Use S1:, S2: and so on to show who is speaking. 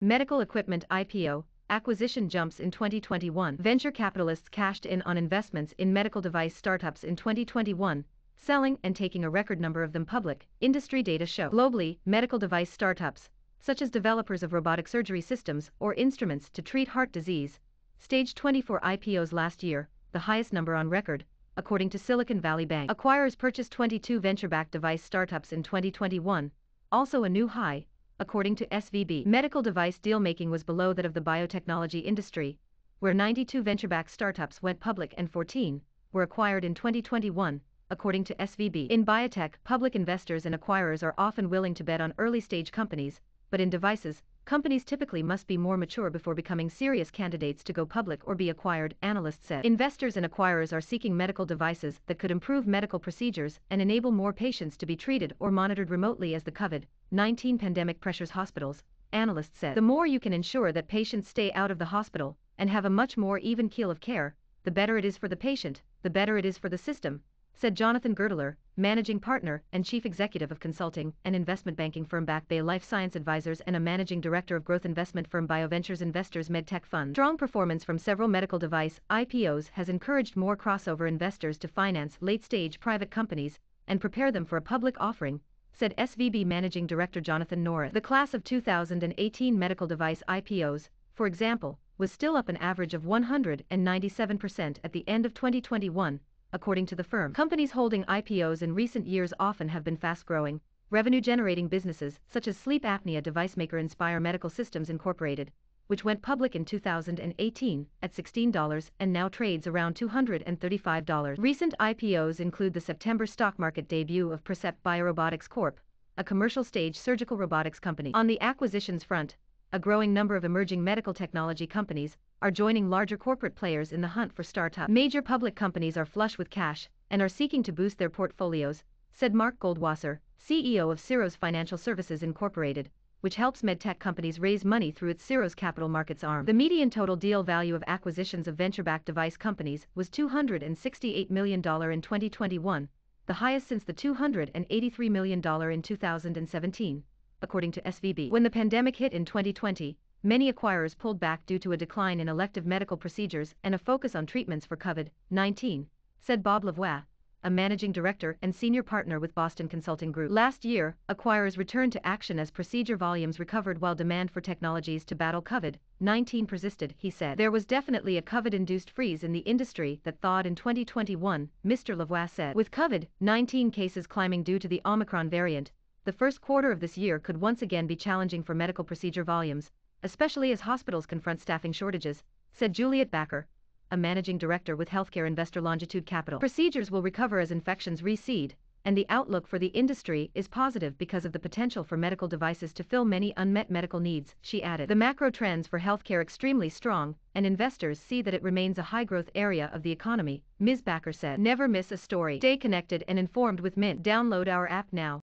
S1: Medical equipment IPO, acquisition jumps in 2021. Venture capitalists cashed in on investments in medical device startups in 2021, selling and taking a record number of them public, industry data show. Globally, medical device startups, such as developers of robotic surgery systems or instruments to treat heart disease, staged 24 IPOs last year, the highest number on record, according to Silicon Valley Bank. Acquirers purchased 22 venture-backed device startups in 2021, also a new high, according to SVB. Medical device deal-making was below that of the biotechnology industry, where 92 venture-backed startups went public and 14 were acquired in 2021, according to SVB. In biotech, public investors and acquirers are often willing to bet on early-stage companies, but in devices, companies typically must be more mature before becoming serious candidates to go public or be acquired, analysts said. Investors and acquirers are seeking medical devices that could improve medical procedures and enable more patients to be treated or monitored remotely as the COVID-19 pandemic pressures hospitals, analysts said. The more you can ensure that patients stay out of the hospital and have a much more even keel of care, the better it is for the patient, the better it is for the system, said Jonathan Gertler, managing partner and chief executive of consulting and investment banking firm Bakker Life Science Advisors and a managing director of growth investment firm BioVentures Investors MedTech Funds. Strong performance from several medical device IPOs has encouraged more crossover investors to finance late-stage private companies and prepare them for a public offering, said SVB managing director Jonathan Norris. The class of 2018 medical device IPOs, for example, was still up an average of 197% at the end of 2021, according to the firm. Companies holding IPOs in recent years often have been fast-growing, revenue-generating businesses such as sleep apnea device maker Inspire Medical Systems Incorporated, which went public in 2018 at $16 and now trades around $235. Recent IPOs include the September stock market debut of Percept Biorobotics Corp., a commercial-stage surgical robotics company. On the acquisitions front, a growing number of emerging medical technology companies are joining larger corporate players in the hunt for startups. Major public companies are flush with cash and are seeking to boost their portfolios, said Mark Goldwasser, CEO of Ceros Financial Services Incorporated, which helps medtech companies raise money through its Ceros Capital Markets arm. The median total deal value of acquisitions of venture-backed device companies was $268 million in 2021, the highest since the $283 million in 2017, according to SVB. When the pandemic hit in 2020, many acquirers pulled back due to a decline in elective medical procedures and a focus on treatments for COVID-19, said Bob Lavoie, a managing director and senior partner with Boston Consulting Group. Last year, acquirers returned to action as procedure volumes recovered while demand for technologies to battle COVID-19 persisted, he said. There was definitely a COVID-induced freeze in the industry that thawed in 2021, Mr. Lavoie said. With COVID-19 cases climbing due to the Omicron variant, the first quarter of this year could once again be challenging for medical procedure volumes, especially as hospitals confront staffing shortages, said Juliet Bakker, a managing director with healthcare investor Longitude Capital. Procedures will recover as infections recede, and the outlook for the industry is positive because of the potential for medical devices to fill many unmet medical needs, she added. The macro trends for healthcare extremely strong, and investors see that it remains a high-growth area of the economy, Ms. Bakker said. Never miss a story. Stay connected and informed with Mint. Download our app now.